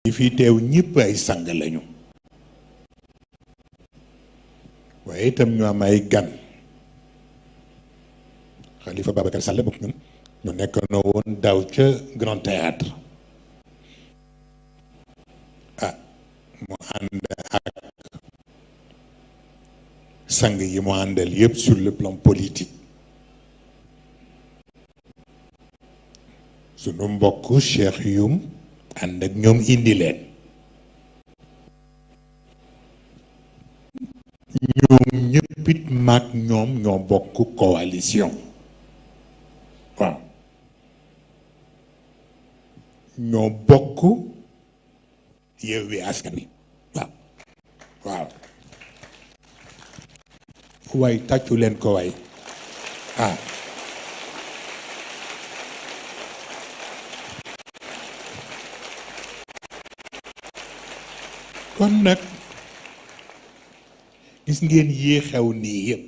ñi fi teew ñëpp ay sang lañu waaye itam ñu am ay gan Khalifa Babacar Sall bokk ñun ñu nekk na woon daaw ca Grand Théâtre mu ànd ak sang yi mu àndal yëpp sur le plan politique sunu mbokk Cheikh Youm ànd ak ñoom indi leen ñoom ñëppit maag ñoom ñoo bokk coalition waaw ñoo bokk Yewwi Askan Wi waaw waaw waay tàccu leen ko waay kon nag gis ngeen yii xew nii yëpp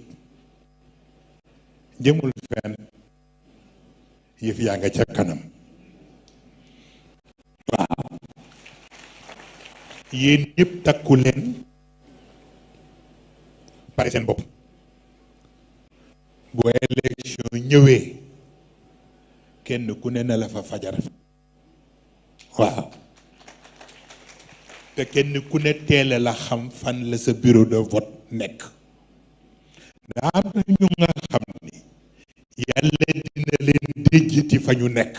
jëmul fenn yëf yaa nga ca kanam waaw yéen ñëpp takku leen pare seen bopp bu élection ñëwee kenn ku ne na la fa fajar waaw te kenn ku ne teele la xam fan la sa bureau de vote nekk daa am na ñu nga xam ni yàlla dina leen déjjati fa ñu nekk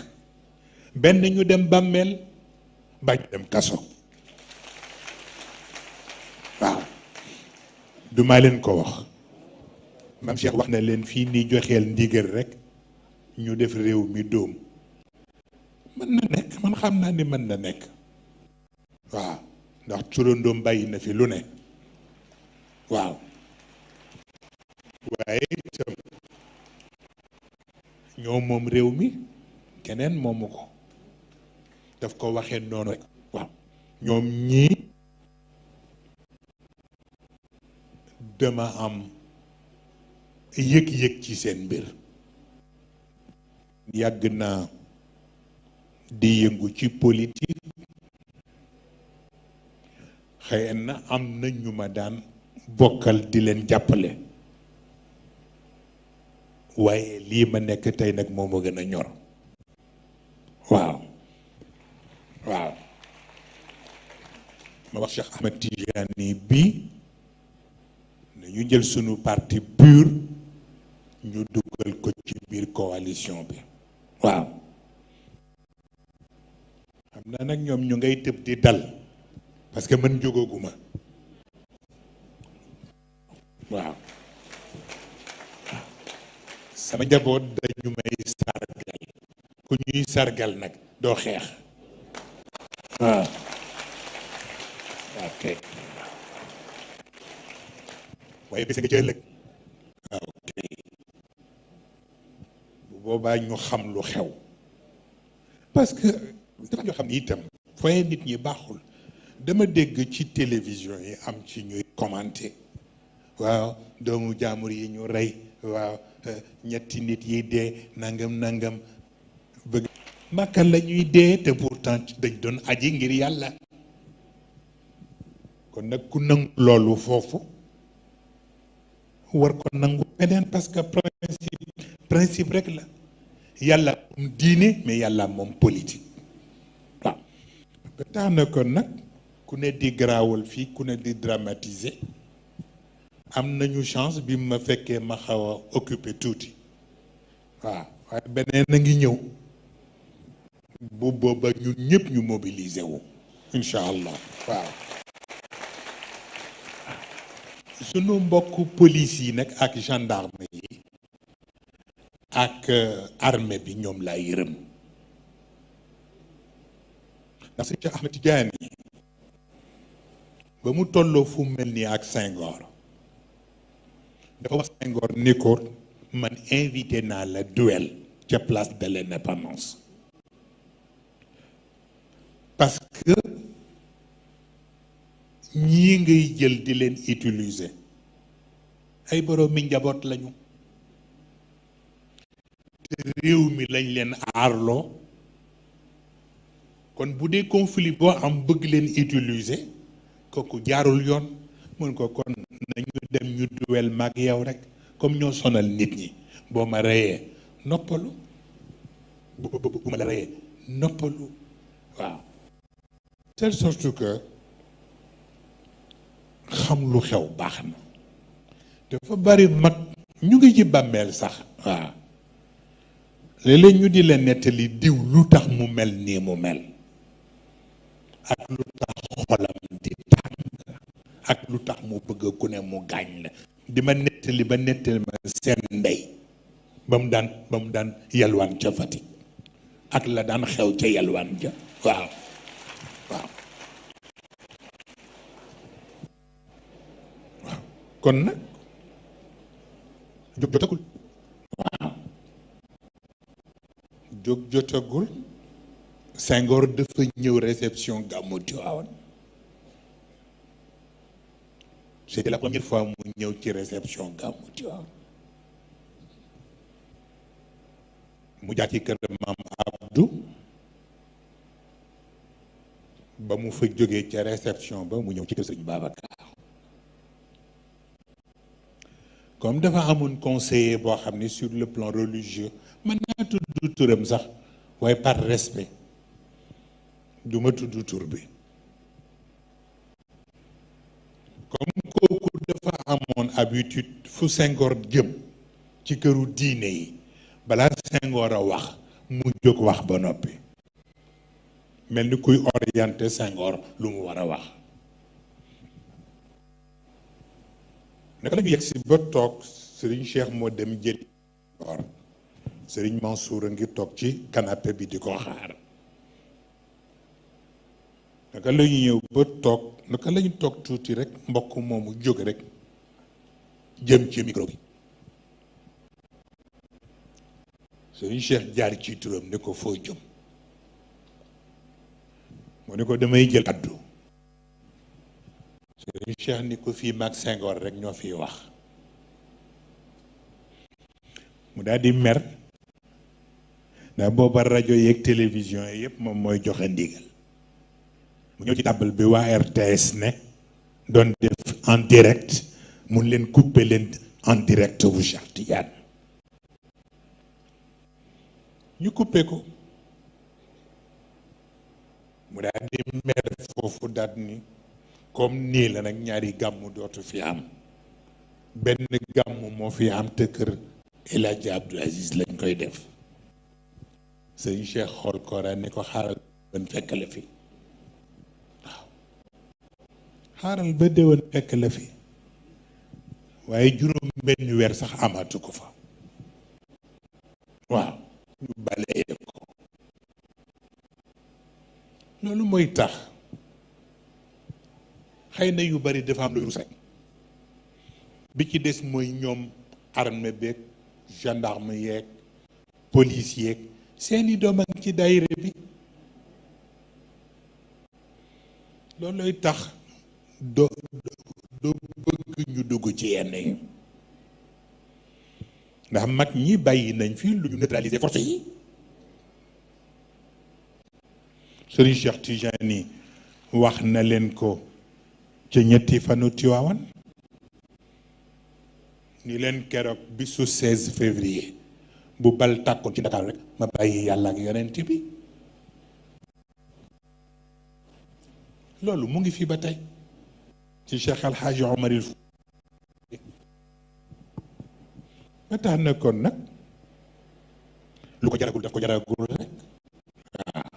benn ñu dem bàmmeel ba ñu dem kaso waaw duma leen ko wax Maam Cheikh wax na leen fii ni joxeel ndigal rek ñu def réew mi dóom mën na nekk man xam naa ni mën na nekk waaw ndax turandoom bàyyi na fi lu ne waaw waaye itam ñoo moom réew mi keneen moomu ko daf ko waxee noonu rek waaw ñoom ñii dama am yëg-yëg ci seen mbir yàgg naa di yëngu ci politique xëy na am na ñu ma daan bokkal di leen jàppale waaye lii ma nekk tey nag moo ma gën a ñor waaw waaw ma wax Cheikh Ahmed Tidiane bi nañu jël sunu parti pur ñu dugal ko ci biir coalition bi waaw xam naa nag ñoom ñu ngay tëb di dal parce que man jógaguma waaw sama njaboot dañu may sargal ku ñuy sargal nag doo xeex waaw ok waaye bés nga ci ëllëg ok bu boobaa ñu xam lu xew parce que dafa ñoo xam ni itam fooy nit ñi baaxul dama dégg ci télévision yi am ci ñuy commenter waaw doomu jaamur yi ñu rey waaw ñetti nit yi dee nangam nangam bëgg Makka la ñuy dee te pourtant dañ doon aji ngir yàlla kon nag ku nangu loolu foofu war ko nangu beneen parce que principe rek la yàlla moom diine mais yàlla moom politique waaw ba tax na kon nag ku ne di garaawal fii ku ne di dramatiser am nañu chance bi ma fekkee ma xaw a occupé tuuti waaw waaye beneen a ngi ñëw bu booba ñun ñëpp ñu mobiliser wu incha allah waaw sunu mbokk police yi nag ak gendarme yi ak armée bi ñoom laa yërëm ndax sëñ Cheikh Ahmed Tidiane ba mu tolloo fu mel nii ak Senghor dafa wax Senghor ni ko man invité naa la duel ca place de l'Indépendance parce que ñii ngay jël di leen utiliser ay borom mi njaboot lañu te réew mi lañ leen aarloo kon bu dee conflit boo am bëgg leen utiliser kooku jaarul yoon. mun ko kon nañu dem ñu duwel mag yow rek comme ñoo sonal nit ñi boo ma reyee noppalu bu ma la reyee noppalu waaw. telle sorte que xam lu xew baax na. dafa bari mag ñu ngi ci bàmmeel sax waaw léeg-léeg ñu di la nettali diw lu tax mu mel nii mu mel ak lu tax xolam di tàng ak lu tax mu bëgg ku ne mu gaañ la di ma nettali ba nettali ma seen ndey ba mu daan yalwaan ca Fatick ak la daan xew ca yalwaan ja waaw waaw waaw kon nag jóg jotagul waaw jóg jotagul. Senghor dafa ñëw réception gàmmu Tiwaawan c'était la première fois mu ñëw ci réception gàmmu Tiwaawan mu jaar ci kër maam Abdou ba mu fa jógee ca réception ba mu ñëw ci kër sëñ Babacar comme dafa amoon conseiller boo xam ne sur le plan religieux man naa tudd turam sax waaye par respect du ma tudd tur bi comme kooku dafa amoon habitude fu Senghor jëm ci këru diine yi balaa Senghor a wax mu jóg wax ba noppi mel ni kuy orienté Senghor lu mu war a wax. naka la ñu yegg si ba toog Serigne Cheikh moo dem jëli Serigne Mansour a ngi toog ci canapé bi di ko xaar. naka la ñu ñëw ba toog naka la ñu toog tuuti rek mbokk moomu jóg rek jëm ci micro bi Serigne Cheikh jaar ci turam ne ko foo jëm mu ne ko damay jël kaddu Serigne Cheikh ni ko fii mag Senghor rek ñoo fiy wax mu daal di mer ndax booba rajo yeeg télévision yi yëpp moom mooy joxe ndigal mu ñëw ci table bi waa RTS ne doon def en direct mun leen couper leen en direct bu Cheikh Tidiane ñu couper ko mu daal di mer foofu daal ni comme nii la nag ñaari gàmmu dootu fi am benn gàmmu moo fi am te kër El Hadji Abdou Aziz lañ koy def sëñ Cheikh xool Kora ni ko xaaral ban fekk la fi waaw xaaral ba déwén fekk la fi waaye juróom benn weer sax amatu ko fa waaw ñu balee ko loolu mooy tax xëy na yu bari dafa am lu rus rek bi ci des mooy ñoom armée beeg gendarme yeeg police yeeg seeni doom a ngi ci daayira bi loolooy tax doo bëgg ñu dugg ci yenn yi ndax mag ñi bàyyi nañ fi lu ñu neutraliser force yi Serigne Cheikh Tijani wax na leen ko ca ñetti fanu Tiwaawan ni leen keroog bisu 16 février bu bal tàkkoon ci Dakar rek ma bàyyi yàlla ak yonent bi loolu mu ngi fi ba tey ci Cheikh Al Hadji Omar il ba tax na kon nag lu ko jaragul daf ko jaragul rek waaw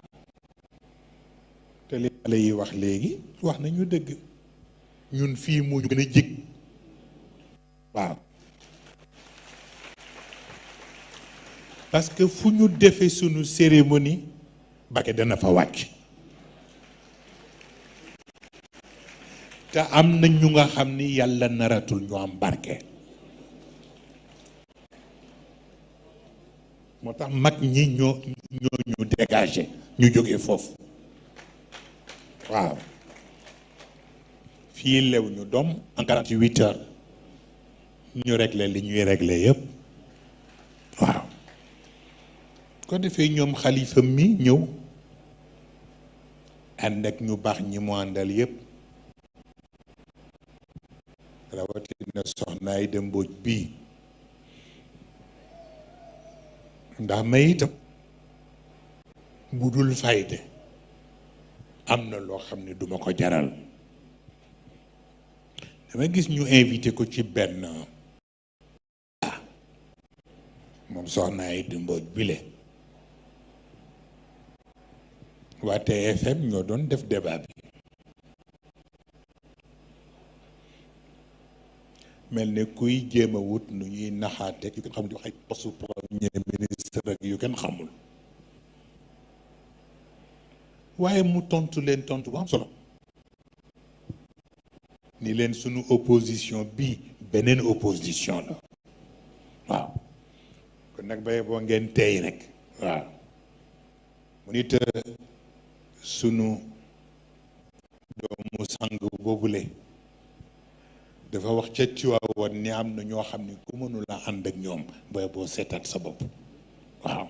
te li xale yi wax léegi wax nañu dëgg ñun fii moo ñu gën a jig waaw parce que fu ñu defee sunu cérémonie Mbacké dana fa wàcc te am na ñu nga xam ni yàlla naratul ñu am barke moo tax mag ñi ñoo ñu dégagé ñu jógee foofu waaw fii lew ñu doom en 48 heures ñu réglé li ñuy réglé yëpp waaw ko defee ñoom xalifa mi ñëw ànd ak ñu baax ñi mu àndal yépp rawatina soxna Aïda Mbodj bii ndax may itam bu dul fayde am na loo xam ne duma ko jaral dama gis ñu invité ko ci benn moom soxna Aïda Mbodj bile waa TFM ñoo doon def débat bi mel ne kuy jéem a wut nu ñuy naxaate yu kenn xamul di wax ay poste premier ministre ak yu kenn xamul waaye mu tontu leen tontu bu am solo ni leen sunu opposition bi beneen opposition la waaw kon nag baye boo ngeen tey rek waaw mu nit sunu doomu sang boobule dafa wax ca Tiwaawan ni am na ñoo xam ne ku mënula ànd ak ñoom baye boo seetaat sa bopp waaw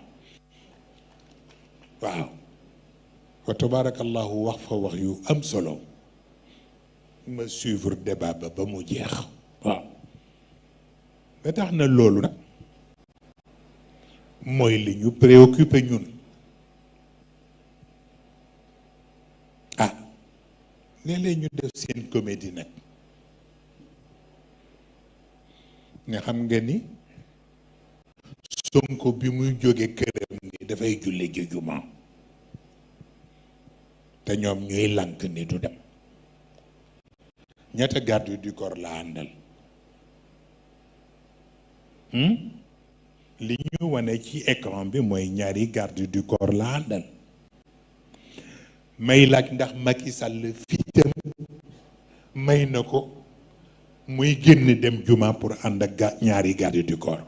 waaw wa tabarakallahu wax fa wax yu am solo ma suivre débat ba mu jeex waaw ba tax na loolu nag mooy li ñu préoccupé ñun ah léeg-léeg ñu def seen comédie nag nga xam nga ni Sonko bi muy jóge këram ni dafay julli ji juma te ñoom ñuy lànk ni du dem ñaata garde du corps la àndal li ñu wane ci écran bi mooy ñaari garde du corps la àndal may laaj ndax Macky Sall fitam may na ko muy génn dem juma pour ànd ak ñaari garde du corps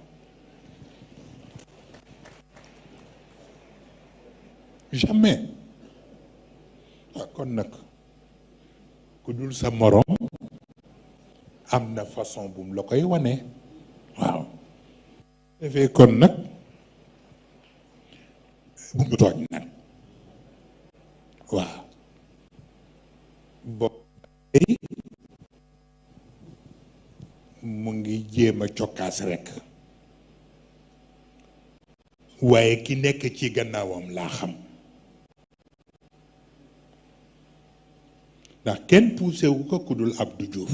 jamais kon nag ku dul sa morom am na façon bu mu la koy wane waaw defee kon nag bu ñu tooñ nag waaw bopp mu ngi jéem a cokkaas rekk waaye ki nekk ci gannaawam laa xam ndax kenn poussé wu ko ku dul Abdou Diouf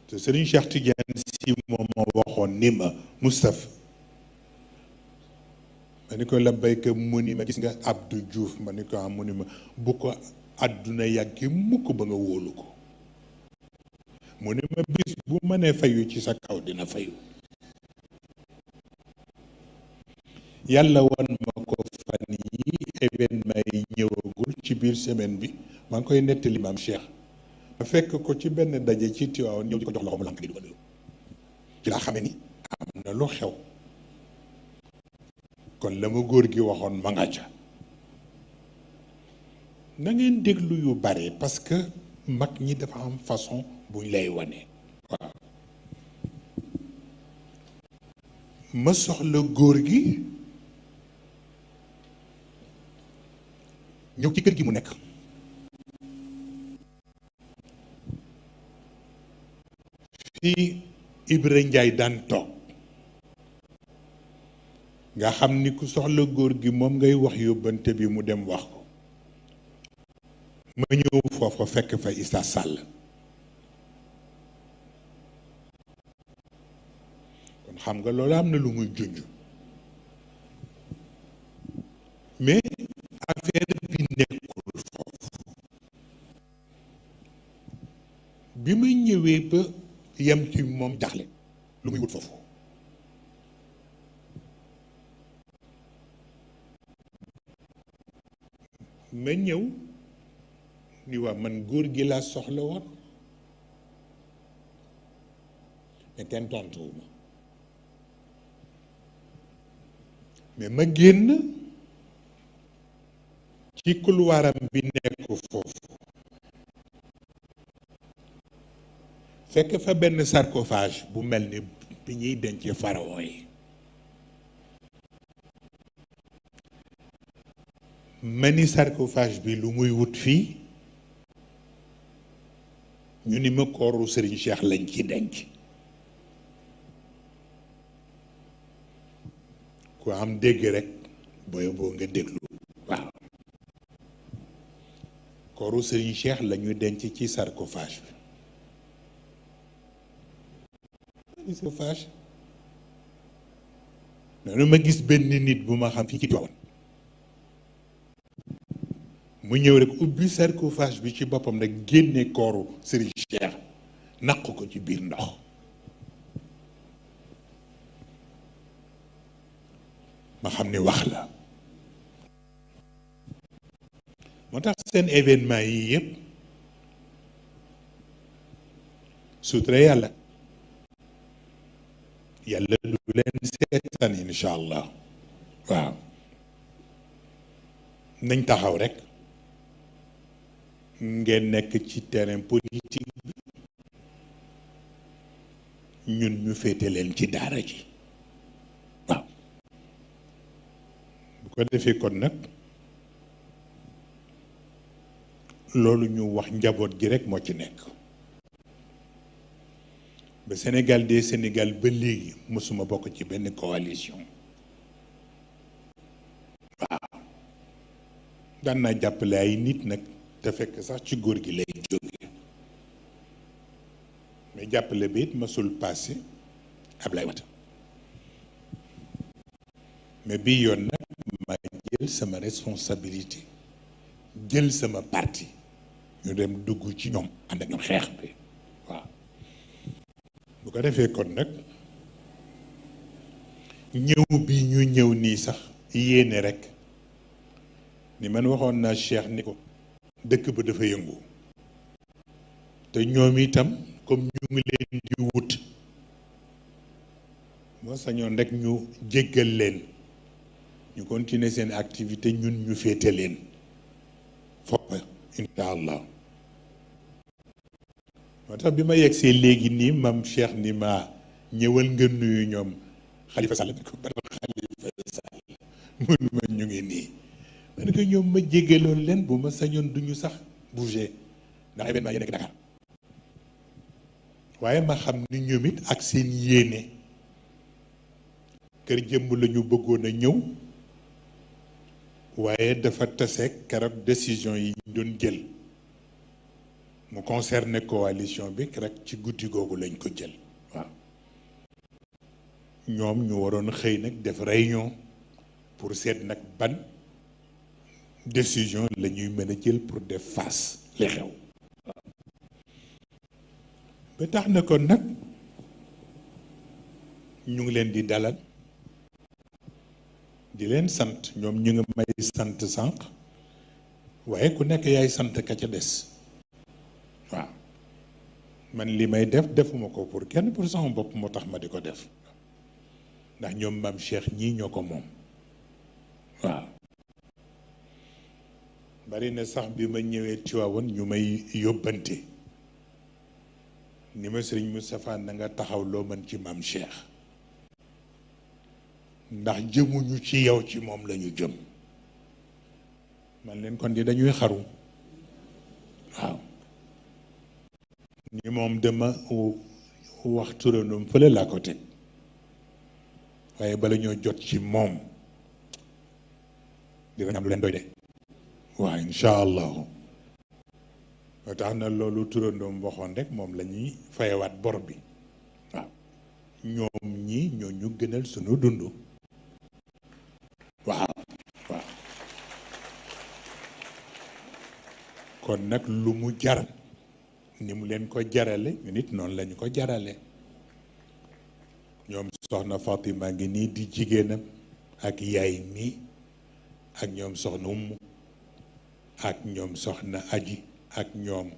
te Serigne Cheikh Tidiane Sy moom moo waxoon ni ma Moustapha ma ni ko la béykat mu ni ma gis nga Abdou Diouf ma ni ko am mu ni ma bu ko àdduna yàggi mukk ba nga wóolu ko mu ni ma bis bu mënee fayu ci sa kaw dina fayu yàlla wan ma ko fan yi événement yi ñëwagul ci biir semaine bi maa ngi koy nettali maam Cheikh ma fekk ko ci benn daje ci Tiwaawan ñëw di ko jox loxo mu lànk di dugal ci laa xamee ni am na lu xew kon la ma góor gi waxoon ma nga ca na ngeen déglu yu bare parce que mag ñi dafa am façon buñ lay wane waaw ma soxla góor gi ñëw ci kër gi mu nekk fii Ibra Njaay daan toog nga xam ni ku soxla góor gi moom ngay wax yóbbante bi mu dem wax ko ma ñëw foofa fekk fa Issa Sall kon xam nga loolu am na lu muy junj mais affaire bi nekkul foofu bi muy ñëwee ba yem ci moom jaxle lu muy wut foofu ma ñëw ni waa man góor gi laa soxla woon mais kenn tontuwuma mais ma génn ci couloiram bi nekk foofu fekk fa benn sarcophage bu mel ni bi ñuy denc pharaon yi ma ni sarcophage bi lu muy wut fii ñu ni ma kooru Serigne Cheikh lañ ci denc. ku am dégg rek booy boo nga déglu. waaw kooru Serigne Cheikh la ñu denc ci sarcophage bi. sarcophage noonu ma gis benn nit bu ma xam fii ci Tiwaawan mu ñëw rek ubbi sarcophage bi ci boppam nag génne kooru Serigne Cheikh naq ko ci biir ndox. ma xam ni wax la. moo tax seen événement yi yëpp sutura yàlla du leen seetaan incha allah. waaw nañ taxaw rek ngeen nekk ci terrain politique bi ñun ñu féete leen ci daara ji. waaw bu ko defee kon nag loolu ñu wax njaboot gi rek moo ci nekk. ba Sénégal des Sénégal ba léegi mësuma bokk ci benn coalition. waaw daan naa jàppale ay nit nag te fekk sax ci góor gi lay jóge mais jàppale bi it mësul passé Ablaye Wade. mais bii yoon nag ma jël sama responsabilité jël sama parti ñu dem dugg ci ñoom ànd ak ñoom xeex bi. waaw bu ko defee kon nag ñëw bi ñu ñëw nii sax yéene rek ni man waxoon naa Cheikh ni ko dëkk ba dafa yëngu te ñoom itam comme ñu ngi leen di wut moo sañoon rek ñu jéggal leen ñu continuer seen activité ñun ñu féete leen foppa incha allah. moo tax bi ma yegsee léegi nii mam Cheikh ni ma ñëwal nga nuyu ñoom Khalifa Sall ni ko ban Khalifa Sall mun ma ñu ngi nii ma ne ko ñoom ma jéggaloon leen bu ma sañoon duñu sax bouger ndax événement yi nekk Dakar waaye ma xam ni ñoom it ak seen yéene kër jëmm la ñu bëggoon a ñëw waaye dafa tase keroog décision yi ñu doon jël mu concerné coalition bi rek ci guddi googu lañ ko jël. waaw ñoom ñu waroon xëy nag def réunion pour seet nag ban décision la ñuy mën a jël pour def face li xew. ba tax na kon nag ñu ngi leen di dalal di leen sant ñoom ñu ngi may sant sànq waaye ku nekk yaay sant ka ca des. waaw man li may def defuma ko pour kenn pour sama bopp moo tax ma di ko def ndax ñoom maam Cheikh ñii ñoo ko moom. waaw bari na sax bi ma ñëwee Tiwaawan ñu may yóbbante ni ma Sëriñ Moustapha na nga taxaw loo mën ci maam Cheikh ndax jëmuñu ci yow ci moom lañu jëm. man leen kon di dañuy xaru. waaw ni moom dama wax turandoom fële laa ko teg waaye bala ñoo jot ci moom dina am lu leen doy de. waaw incha allahu moo tax na loolu turandoom waxoon rek moom la ñuy fayewaat bor bi. waaw ñoom ñi ñoo ñu gënal sunu dund. waaw waaw kon nag lu mu jar ni mu leen ko jarale ñu nit noonu lañu ko jarale. ñoom soxna Fatima ngi nii di jigéenam ak yaay mi ak ñoom soxna Umu ak ñoom soxna Aji ak ñoom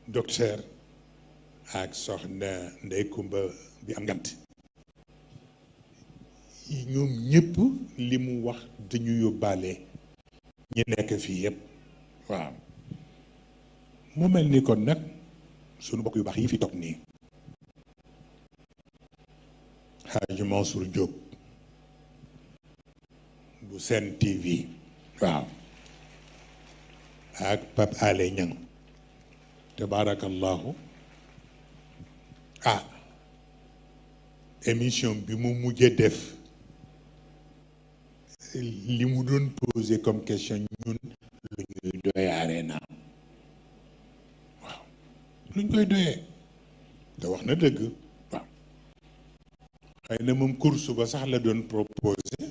docteur ak soxna Ndey Kumba bi am ngant ñoom ñëpp li mu wax dañu yóbbaale ñi nekk fii yëpp. waaw mu mel ni kon nag sunu mbokk yu baax yi fi toog nii Hadji Mansour Diop bu Sen TV. waaw ak Pape Alé Niang tabarakallahu ah émission bi mu mujjee def li mu doon posé comme question ñun lu ñuy doyee Arena waaw luñ koy doyee te wax na dëgg waaw xëy na moom course ba sax la doon proposé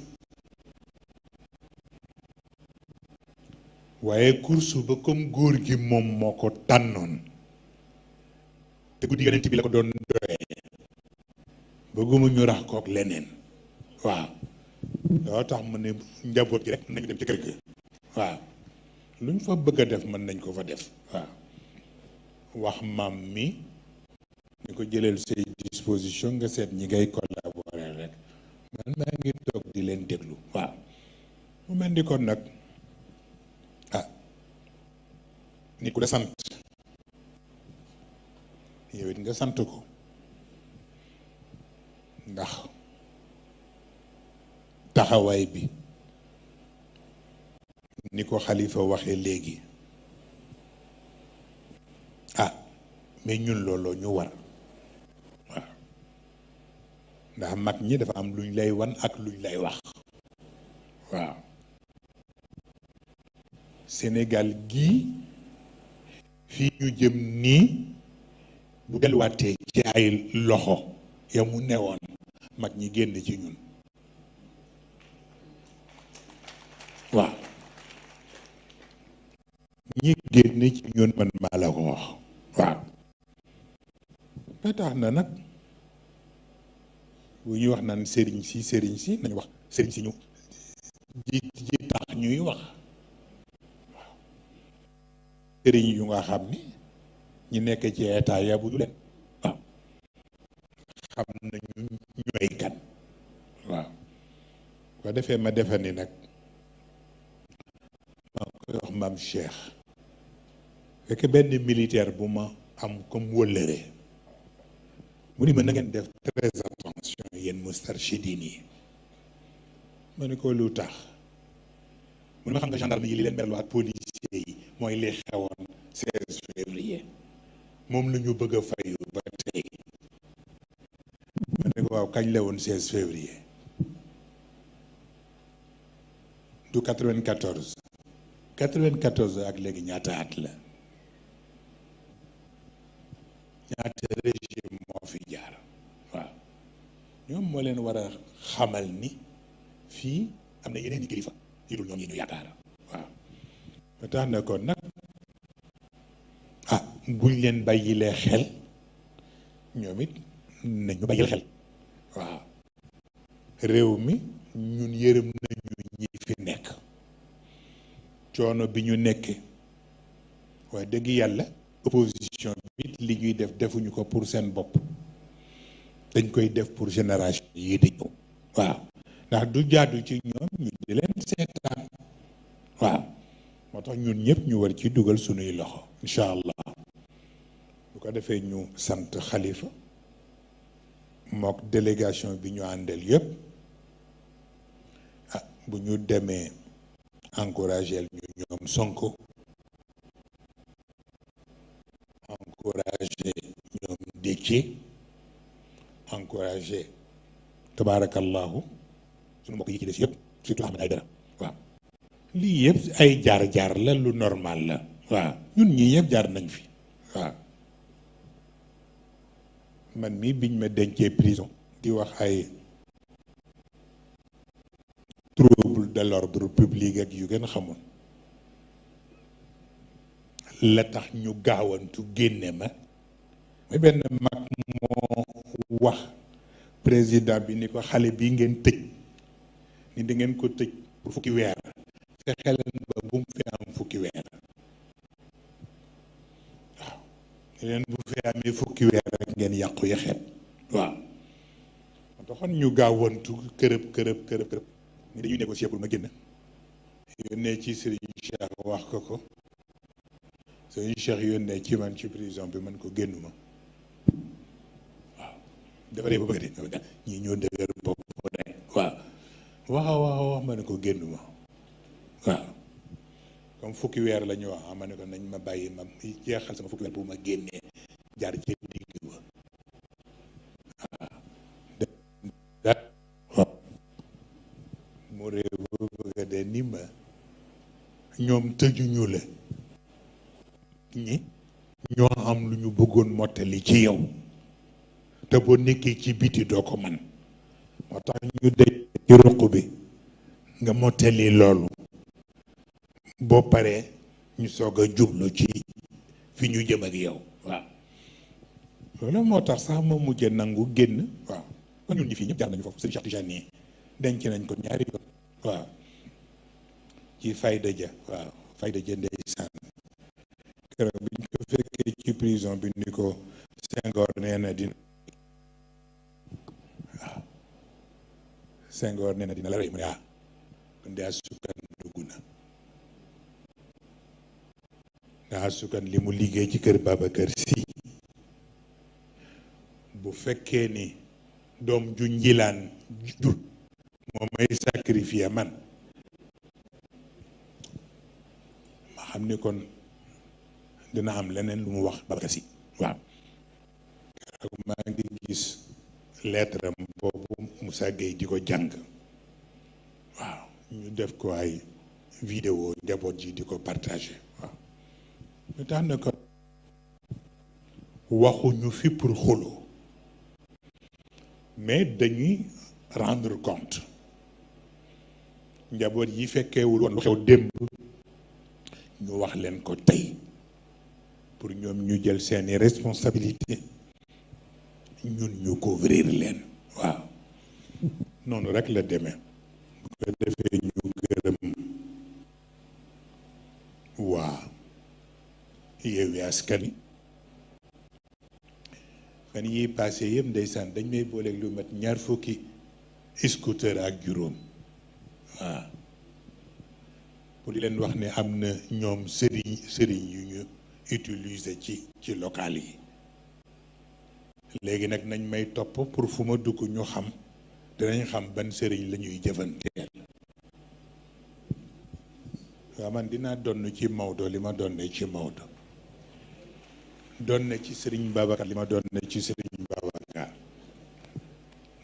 waaye course ba comme góor gi moom moo ko tànnoon te guddi yonent bi la ko doon doyee bëgguma ñu rax kook leneen waaw loo tax mu ne njaboot gi rek nañu dem ci kër ga waaw luñ fa bëgg a def mën nañ ko fa def waaw wax maam mi ni ko jëlal say disposition nga seet ñi ngay collaborer rek man maa ngi toog di leen déglu waaw mu mel ni kon nag ah ni ku la sant yow it nga sant ko ndax taxawaay bi ni ko xalifa waxee léegi ah mais ñun looloo ñu war waaw ndax mag ñi dafa am luñ lay wan ak luñ lay wax waaw Sénégal gii fii ñu jëm nii bu delluwaatee ci ay loxo ya mu newoon mag ñi génn ci ñun waaw ñi génn ci ñun man maa la ko wax waaw ba tax na nag bu ñuy wax naan sëriñ si nañu wax sëriñ si ñu ji tax ñuy wax waaw sëriñ yu nga xam ni ñi nekk ci état yabu du leen waaw xam nañu ñooy kan waaw ko defee ma defe ni nag maa koy wax maam Cheikh fekk benn militaire bu ma am comme wëllëre mu ni ma na ngeen def très attention yéen Moustarchidine yi ma ne ko lu tax mu ne ma xam nga gendarme yi li leen merloo ak policier yi mooy li xewoon 16 février moom la ñu bëgg a fayu ba tey ma ne ko waaw kañ la woon 16 février du 94 ak léegi ñaata at la ñaata régime moo fi jaar waaw ñoom moo leen war a xamal ni fii am na yeneen i kilifa yu dul ñoom yi ñu yaakaar waaw ba tax na kon nag ah buñ leen bàyyilee xel ñoom it nañu bàyyil xel waaw réew mi ñun yërëm nañu ñi fi nekk coono bi ñu nekkee waaye dëgg yàlla opposition bi li ñuy def defuñu ko pour seen bopp dañ koy def pour génération yi di ñëw waaw ndax du jaadu ci ñoom ñu di leen seetaan waaw moo tax ñun ñëpp ñu war ci dugal sunuy loxo incha allah bu ko defee ñu sant xalifa mook délégation bi ñu àndal yëpp ah bu ñu demee encouragé ñu ñoom Sonko encouragé ñoom Déthié encouragé tabaarakallahu sunu mbokk yi ci des yëpp surtout Ahmed Aïdara waaw lii yëpp ay jaar-jaar la lu normal la waaw ñun ñii yëpp jaar nañ fi waaw man mii biñ ma dencee prison di wax ay trouble de l'ordre public ak yu gën xamul la tax ñu gaawantu génne ma mooy benn mag moo wax président bi ni ko xale bi ngeen tëj ni da ngeen ko tëj pour fukki weer fexe leen ba bu mu fi am fukki weer waaw leen bu fi amee fukki weer rek ngeen yàqu yaxeet waaw moo taxoon ñu gaawantu kërëb ni dañuy négocier pour ma génn yónnee ci Serigne Cheikh wax ko Serigne Cheikh yónnee ci man ci prison bi man ko génnuma waaw dafa dee ba bëgg de ñii ñoo dëgër bopp rek waaw wax ma ne ko génnuma waaw comme fukki weer la ñu wax ma ne ko nañ ma bàyyi ma jeexal sama fukki weer bu ma génnee jaar ci digg ba waaw mu réew bu bëgga de ni ma ñoom tëjuñu la ñi ñoo am lu ñu bëggoon mottali ci yow te boo nekkee ci biti doo ko man moo tax ñu dej ci ruq bi nga mottali loolu boo paree ñu soog a jublu ci fi ñu jëm ak yow waaw loolu moo tax sax ma mujjee nangu génn waaw kon ñun ñi fii ñëpp jaar nañu foofu sëñ Cheikh Tidiane denc nañ ko ñaari yoon waaw ci fayda ja waaw fayda ja ndeysaan keroog bi ñu ko fekkee ci prison bi ni ko Senghor nee na dina waaw Senghor nee na dina la rey mu ne kon de asukan dugg na ndax asukan li mu liggéey ci kër Babacar Sy bu fekkee ni doom ju njilaan jur moo may sacrifier man ma xam ni kon dina am leneen lu mu wax Babacar Sy waaw keroog maa ngi gis lettre am boobu Moussa Gueye di ko jàng waaw ñu def ko ay vidéo njaboot ji di ko partagé waaw ñu tax na ko waxuñu fi pour xuloo mais dañuy rendre compte njaboot yi fekkeewul woon lu xew démb ñu wax leen ko tey pour ñoom ñu jël seeni responsabilité ñun ñu couvrir leen waaw noonu rek la demee bu ko defee ñu gërëm waa Yewwi Askan Wi fan yi passé yëpp ndeysaan dañ may booleeg lu mat ñaar fukki scooter ak juróom waaw pour di leen wax ne am na ñoom sëriñ yu ñu utiliser ci local yi léegi nag nañ may topp pour fu ma dugg ñu xam dinañ xam ban sëriñ la ñuy jëfanteel waaw man dinaa donn ci Maodo li ma donne ci Maodo doon na ci Serigne Babacar li ma doon na ci Serigne Babacar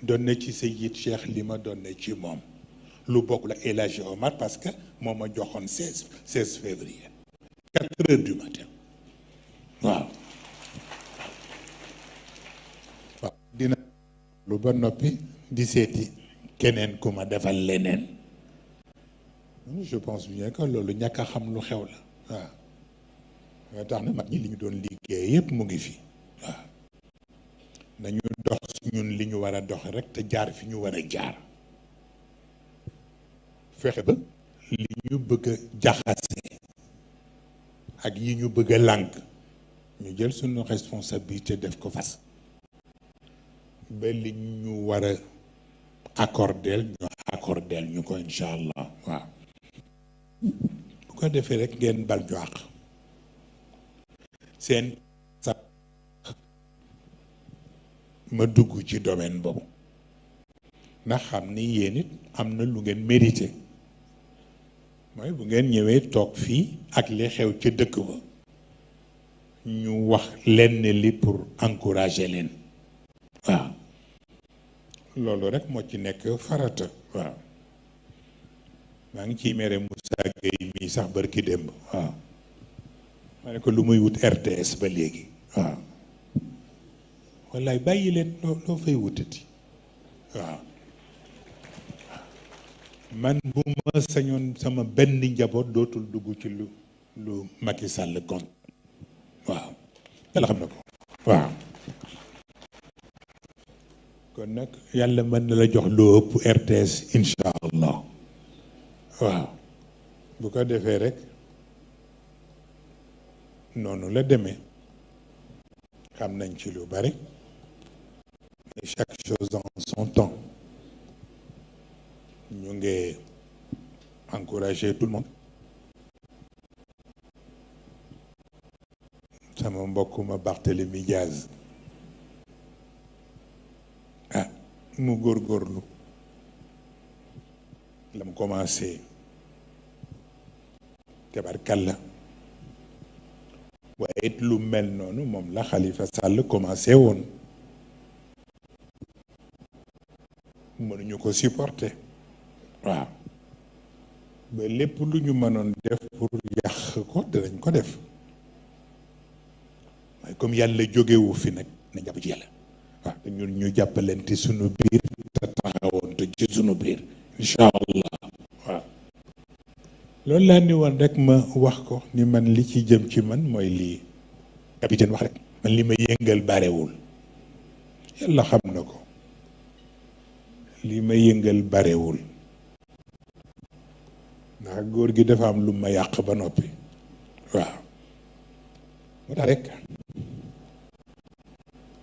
doon na ci Seyid Cheikh li ma doon na ci moom lu bokk la El Hadji Omar parce que moo ma joxoon 16 février 4 heures du matin waaw dina lu ba noppi di seeti keneen ku ma defal leneen je pense bien que loolu ñàkk a xam lu xew la waaw moo tax na mag ñi li ñu doon liggéey yépp mu ngi fi waaw nañu dox ñun li ñu war a dox rek te jaar fi ñu war a jaar fexe ba li ñu bëgg a jaxase ak yi ñu bëgg a lànk ñu jël suñu responsabilité def ko fas ba li ñu war a accordeel ñu ko incha allah waaw bu ko defee rek ngeen bal ñu àq seen sax ma dugg ci domaine boobu ndax xam ni yéen it am na lu ngeen mérité mooy bu ngeen ñëwee toog fii ak li xew ca dëkk ba ñu wax lenn li pour encourager leen waaw loolu rek moo ci nekk farata waaw maa ngi ciy mere Moussa Gueye mii sax barki démb waaw ma ne ko lu muy wut RTS ba léegi waaw wallaay bàyyi leen loo fay wutati waaw man bu ma sañoon sama benn njaboot dootul dugg ci lu Macky Sall kon waaw yàlla xam na ko waaw kon nag yàlla mën na la jox loo ëpp RTS incha allah waaw bu ko defee rek noonu la demee xam nañ ci lu bari mais chaque chose en son temps ñu ngi encourager tout le monde sama mbokkuma Barthélémy Diaz mu góorgóorlu la mu commencé tabarkalla waaye it lu mel noonu moom la Khalifa Sall commencé woon mënuñu ko supporter waaw ba lépp lu ñu mënoon def pour yàq ko danañ ko def waaye comme yàlla jógewu fi nag na jàpp ci yàlla waaw te ñun ñu jàppalante sunu biir te taxawoon te ci sunu biir incha allah waaw loolu laa ni woon rek ma wax ko ni man li ci jëm ci man mooy lii capitaine wax rek man li ma yëngal barewul yàlla xam na ko li ma yëngal barewul ndax góor gi dafa am lu ma yàq ba noppi waaw moo tax rek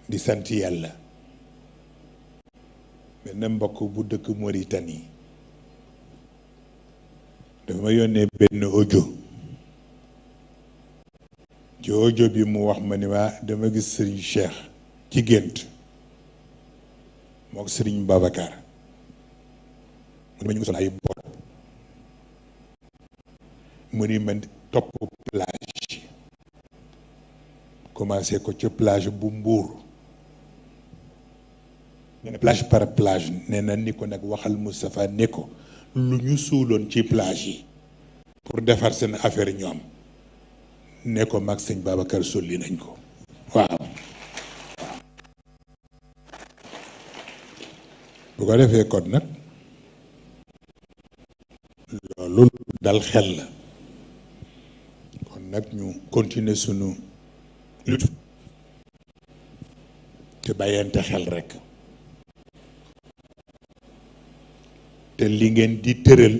di sant yàlla benn mbokk bu dëkk Mauritanie dafa ma yónnee benn audio ci audio bi mu wax ma ni waa dama gis Serigne Cheikh ci gént mook Serigne Babacar mu ni ma ñu ngi sol ay bot mu ni ma topp plage commencé ko ca plage bu Mbour nee na plage par plage nee na ni ko nag waxal Moustapha ne ko lu ñu suuloon ci plage yi pour defar seen affaire ñoom ne ko mag sëñ Babacar solli nañ ko waaw bu ko defee kon nag loolu dal xel la kon nag ñu continuer sunu lutte te bàyyante xel rekk te li ngeen di tëral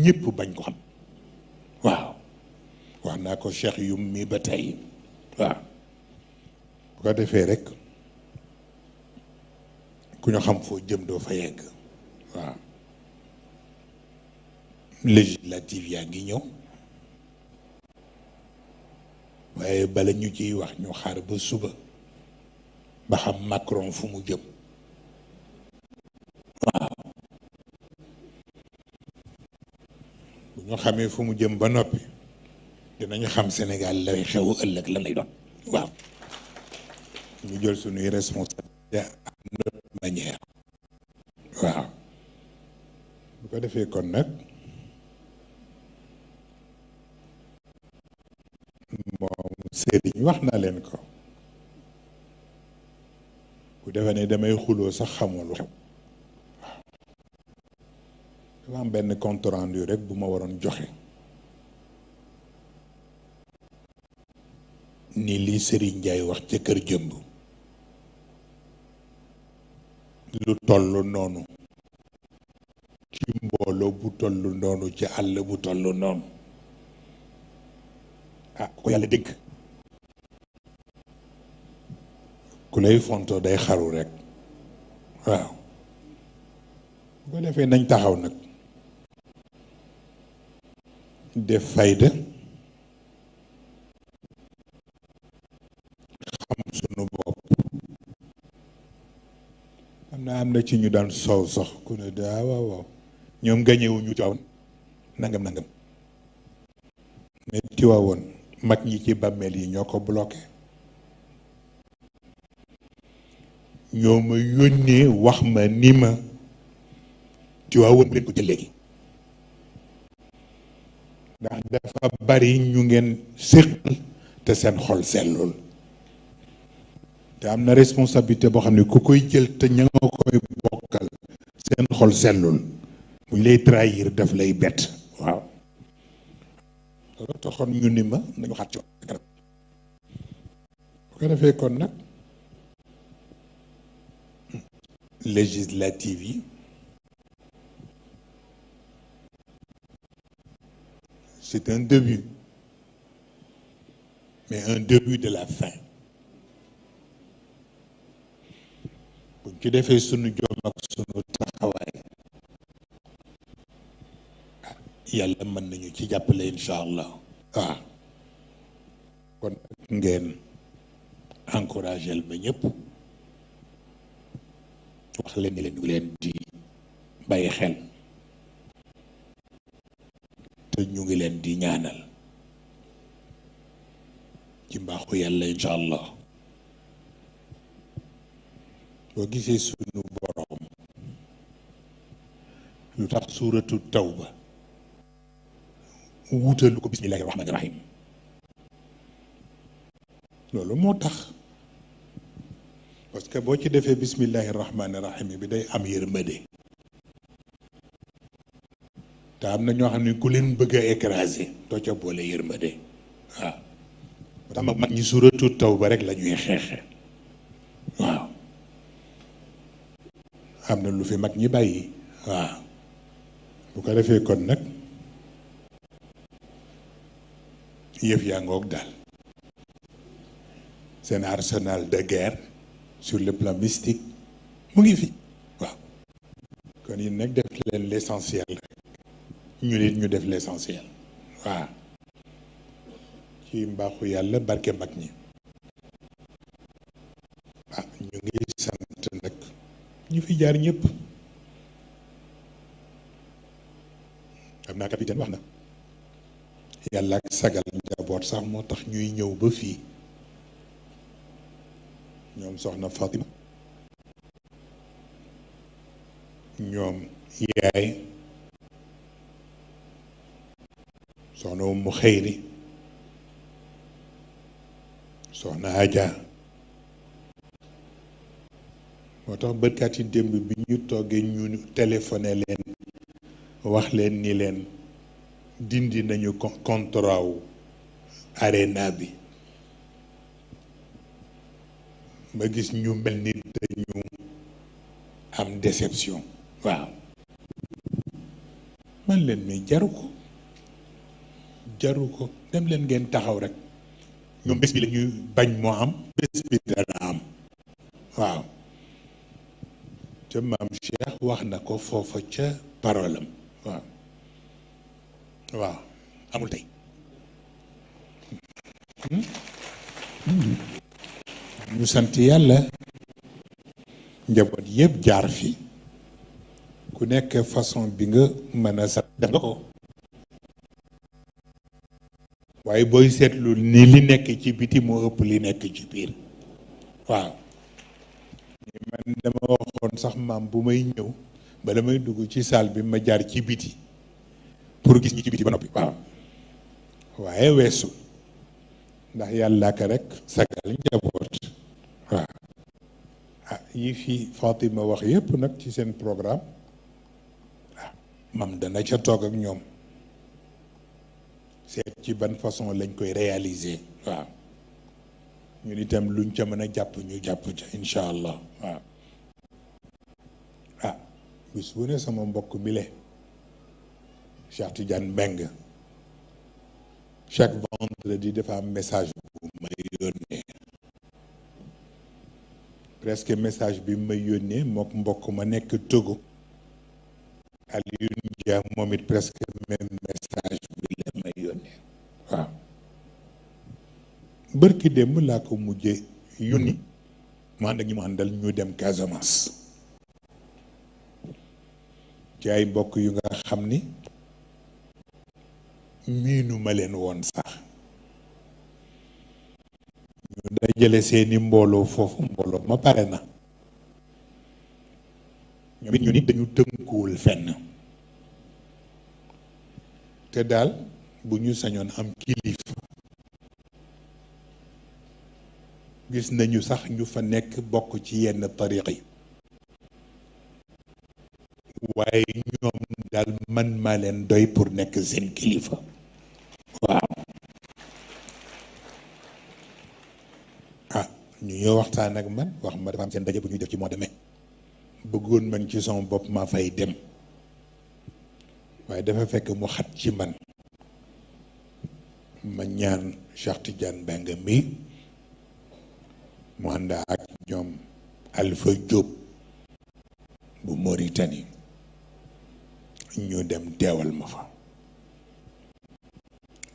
ñépp bañ ko xam waaw wax naa ko Cheikh Yum mi ba tey waaw bu ko defee rekk ku ñu xam foo jëm doo fa yegg waaw législative yaa ngi ñëw waaye bala ñu ciy wax ñu xaar ba suba ba xam Macron fu mu jëm waaw bu ñu xamee fu mu jëm ba noppi dinañu xam Sénégal lay xew ëllëg lan lay doon waaw ñu jël suñuy responsabilité à notre manière waaw bu ko defee kon nag moom Serigne wax naa leen ko bu defee ne damay xuloo sax xamul lu xew waaw dafa am benn compte rendu rek bu ma waroon joxe ni lii Serigne Ndiaye wax ca kër jëmb lu toll noonu ci mbooloo bu toll noonu ci àll bu toll noonu ah ko yàlla dégg ku lay fontoo day xaru rek waaw bu ko defee nañ taxaw nag def fayda xam sunu bopp am na ci ñu daan soow sax ku ne daa waaw waaw ñoom gañewuñu Tiwaawan nangam nangam mais Tiwaawan mag ñi ci bàmmeel yi ñoo ko bloqué ñoo ma yónnee wax ma ni ma Tiwaawan bu leen ko jël léegi ndax dafa bari ñu ngeen séqal te seen xol sellul te am na responsabilité boo xam ne ku koy jël te ña nga koy bokkal seen xol sellul bu ñu lay trahir daf lay bett waaw loolu taxoon ñu ni ma nañu xaat ci kanam bu ko defee kon nag législative yi c'est un début mais un début de la fin buñ ci defee sunu jom ak sunu taxawaay yàlla mën nañu ci jàppale incha allah waaw kon ngeen encouragel ma ñëpp wax leen ni leen ñu leen di bàyyi xel te ñu ngi leen di ñaanal ci mbaaxu yàlla incha allah. boo gisee sunu borom lu tax suuratu tawba wutalu ko bismillahi rahmani rahim loolu moo tax parce que boo ci defee bismillahi rahmani rahim bi day am yërmande te am na ñoo xam ne ku leen bëgg a écraser doo ca boole yërmande waaw moo tax mag ñi suuratu tawba rek la ñuy xeexe waaw am na lu fi mag ñi bàyyi waaw bu ko defee kon nag yëf yaa ngoog daal seen arsenal de guerre sur le plan mystique mu ngi fi waaw kon yi nag def leen l'essentiel rek ñu nit ñu def l'essentiel waaw ci mbaaxu yàlla barke mag ñi ah ñu ngi sant nag ñu fi jaar ñëpp xam naa capitaine wax na yàlla ak sagal njaboot sax moo tax ñuy ñëw ba fii ñoom soxna Fatima ñoom yaay soxna Umu Xeyri soxna Aja moo tax bërkaat yi démb bi ñu toggee ñu téléphoné leen wax leen ni leen dindi nañu contrat wu arena bi ma gis ñu mel ni dañu am déception waaw man leen mais jaru ko dem leen ngeen taxaw rek ñoom bés bi la ñuy bañ moo am bés bi dana am waaw te maam Cheikh wax na ko foofa ca parolam waaw waaw amul tey ñu sant yàlla njaboot yëpp jaar fi ku nekk façon bi nga mën a sax def nga ko waaye booy seetlu ni li nekk ci biti moo ëpp li nekk ci biir waaw man dama waxoon sax maam bu may ñëw bala may dugg ci salle bi ma jaar ci biti pour gis ñi ci biti ba noppi waaw waaye weesu ndax yàlla ka rek sagal njaboot waaw ah yi fi Fatima wax yépp nag ci seen programme waaw mam dana ca toog ak ñoom seet ci ban façon lañ koy réaliser waaw ñun itam luñ ca mën a jàpp ñu jàpp ca incha allah waaw ah bis bu ne sama mbokk mi le Cheikh Tidiane Mbengue chaque vendredi dafa am message bu may yónnee presque message bi may yónnee mook mbokk ma nekk Togo Alioune Dia moom it presque même message bi la may yónnee waaw bërki démb laa ko mujjee yónni mu ànd ak ñi mu àndal ñu dem Casamance ci ay mbokk yu nga xam ni miinu ma leen woon sax ñu dajale seeni mbooloo foofu mbooloo ma pare na ñoom it ñu nit dañu tënkuwul fenn te daal bu ñu sañoon am kilifa gis nañu sax ñu fa nekk bokk ci yenn tariq yi waaye ñoom daal man maa leen doy pour nekk seen kilifa waaw ah ñu ñëw waxtaan ak man wax ma dafa am seen daje bu ñuy def ci mois de mai bëggoon man ci sama bopp ma fay dem waaye dafa fekk mu xat ci man ma ñaan Cheikh Tidiane Mbengue mi mu ànd ak ñoom Alpha Diop bu Mauritanie ñu dem teewal ma fa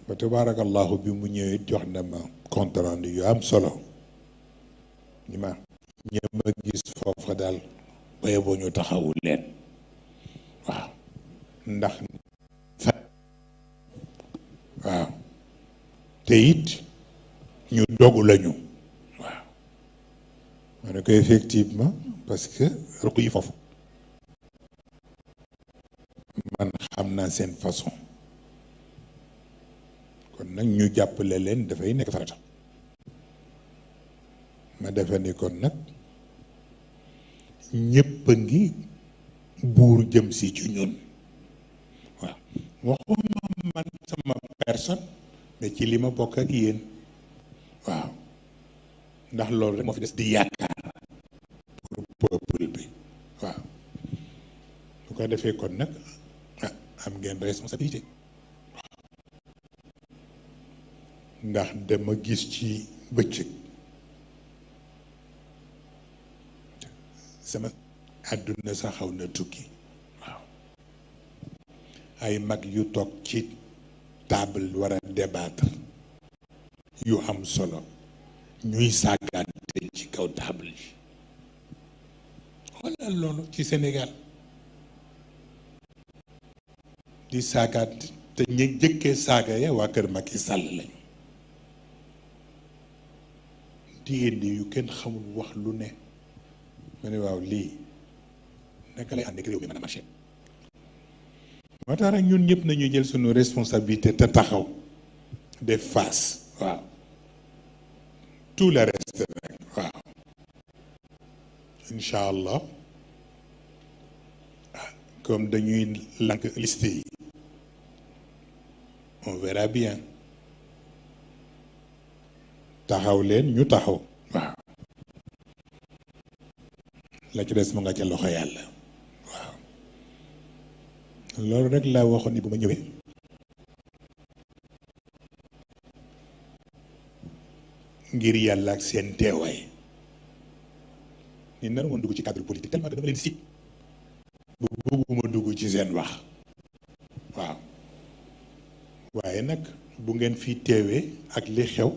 ba tabaarakallahu bi mu ñëwee jox na ma compte rendu yu am solo ni ma ñëpp a gis foofa daal baye boo ñu taxawul leen waaw ndax te it ñu dogu lañu waaw ma ne ko effectivement parce que ruq yi foofu man xam naa seen façon kon nag ñu jàppale leen dafay nekk farata ma defe ni kon nag ñépp a ngi buur jëm si ci ñun waaw waxuma man sama personne mais ci li ma bokk ak yéen waaw ndax loolu rek moo fi des di yaakaar pour peuple bi waaw bu ko defee kon nag am ngeen responsabilité ndax dama gis ci bëccëg sama àdduna sa xaw na tukki waaw ay mag yu toog ci table war a débattre yu am solo ñuy saagaante ci kaw table yi xoolal loolu ci Sénégal di saagaat te ñu jëkkee saaga ya waa kër Macky Sall lañu di indi yu kenn xamul wax lu ne ma ne waaw lii naka lay ànd ak réew mi mën a marché moo tax rek ñun ñëpp nañu jël suñu responsabilité te taxaw def face waaw tout le reste nag waaw incha allah comme dañuy lank liste yi on verra bien taxaw leen ñu taxaw waaw la ci des mu nga ca loxo yàlla waaw loolu rek laa waxoon ni bu ma ñëwee ngir yàlla ak seen teewaay ni nar woon dugg ci cadre politique tellement que dama leen si bu bëgguma dugg ci seen wax waaw waaye nag bu ngeen fi teewee ak li xew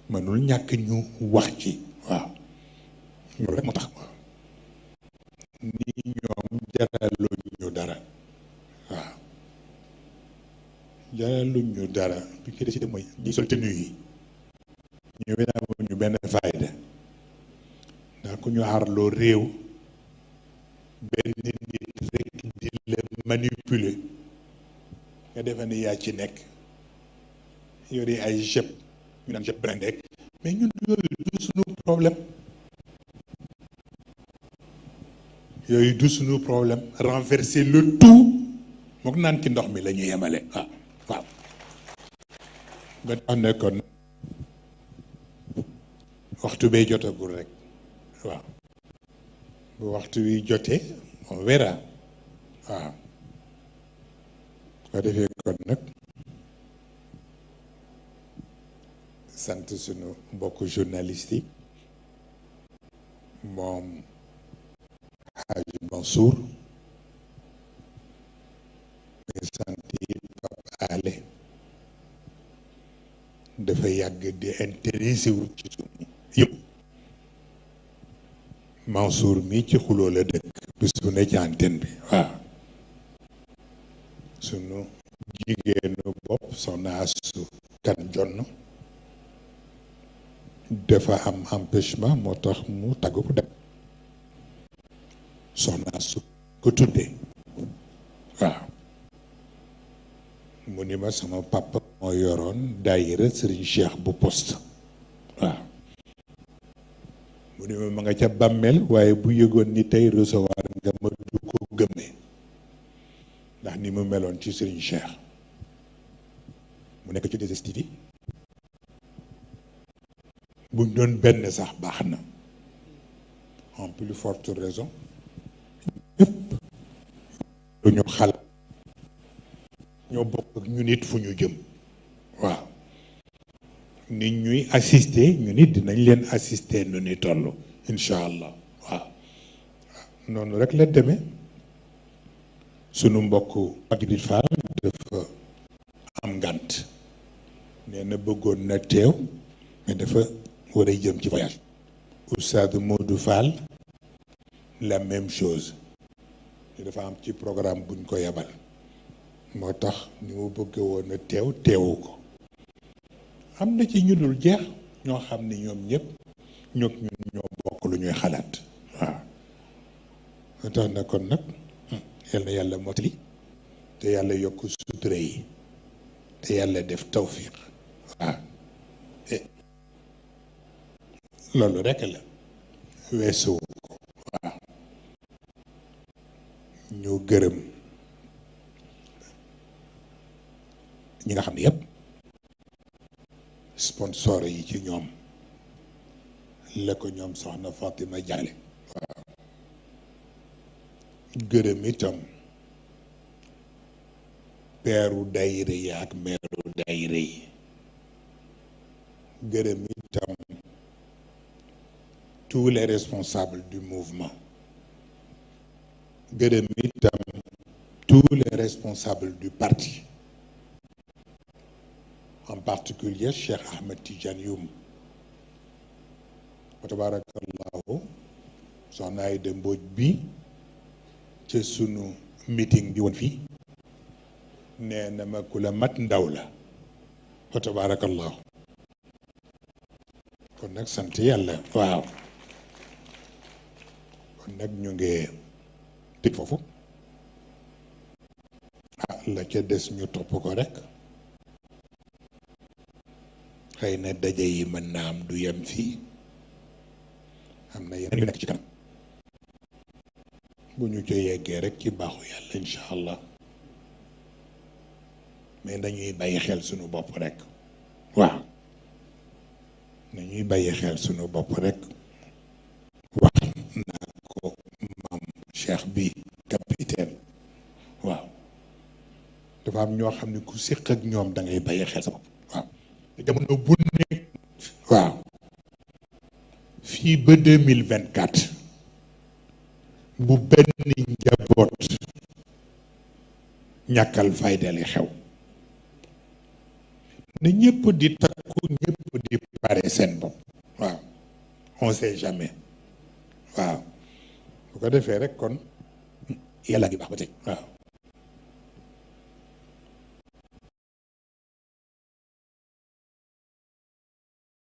mënul ñàkk ñu wax ci waaw loolu rek moo tax waaw ni ñoom jaraluñ ñu dara waaw jaraluñ ñu dara bi ci décidé mooy ñi sol tenue yi ñu ñu benn fayda ndax ku ñu aarloo réew benn nit rek di la manipuler nga defe ni yaa ci nekk yore ay jëpp ñu naan jëpp brindé mais ñun yooyu du suñu problème yooyu du suñu problème renverser le tout mook naan ci ndox mi la ñu yemale waaw waaw ba tax ne kon waxtu bee jotagul rek waaw bu waxtu wi jotee on verra waaw ko defee kon nag sant sunu mbokk journaliste yi moom Hadji Mansour mais sant yi Pape Alé dafa yàgg di intéressé wu ci sunu yëpp Mansour mi ci xuloo la dëkk bis bu ne ci antenne bi waaw sunu jigéenu bopp soxna Asu Kan Jonn dafa am empêchement moo tax mu tàgg ko dem soxna Asu ko tuddee waaw mu ni ma sama papa moo yoroon daayira Serigne Cheikh bu poste waaw mu ni ma nga ca bàmmeel waaye bu yëgoon ni tey recevoir nga ma du ko gëmee ndax ni mu meloon ci Serigne Cheikh mu nekk ci 2STV buñ doon benn sax baax na en plus forte raison ñëpp lu ñu xalaat ñoo bokk ak ñu nit fu ñu jëm waaw nit ñuy assister ñu nit dinañ leen assister nu ni toll incha allah waaw noonu rek la demee sunu mbokk Magrid Fall dafa am ngànt nee na bëggoon na teew mais dafa war a jëm ci voyage Oustaz Modou Fall la même chose dafa am ci programme buñ ko yebal moo tax ni mu bëgg woon a teew teewu ko am na ci ñu dul jeex ñoo xam ni ñoom ñëpp ñoo ñun ñoo bokk lu ñuy xalaat waaw. moo tax na kon nag yal na yàlla mottali te yàlla yokk sutura yi te yàlla def tawfiq waaw. loolu rekk la weesu waaw. ñu gërëm ñi nga xam ne yëpp sponsor yi ci ñoom la ko ñoom soxna Fatima Jaale waaw. gërëm itam peeru dayre yi ak meeru dayre yi. gërëm itam tous les responsables du mouvement. gërëm itam tous les responsables du parti, en particulier Cheikh Ahmed Tidiane Youm. wa tabarakallahu soxna Aïda Mbodj bi ca sunu meeting bi woon fii nee na ma ku la mat ndaw la wa tabarakallahu. kon nag sant yàlla waaw. kon nag ñu ngi tëj foofu la ca des ñu topp ko rek. xëy na daje yi mën naa am du yem fii, am na yeneen yu nekk ci kanam bu ñu ca yeggee rek ci baaxu yàlla incha allah. mais dañuy bàyyi xel sunu bopp rek waaw. nañuy bàyyi xel sunu bopp rek. wax naa ko maam Cheikh bi capitaine waaw. dafa am ñoo xam ne ku séq ak ñoom da ngay bàyyi xel sa bopp waaw. jamono bu nekk waaw. fii ba 2024 bu benn njaboot ñàkkal faydali xew na ñëpp di takku ñëpp di pare seen bopp waaw. on sait jamais waaw. bu ko defee rek kon yàlla ngi baax ba tey waaw.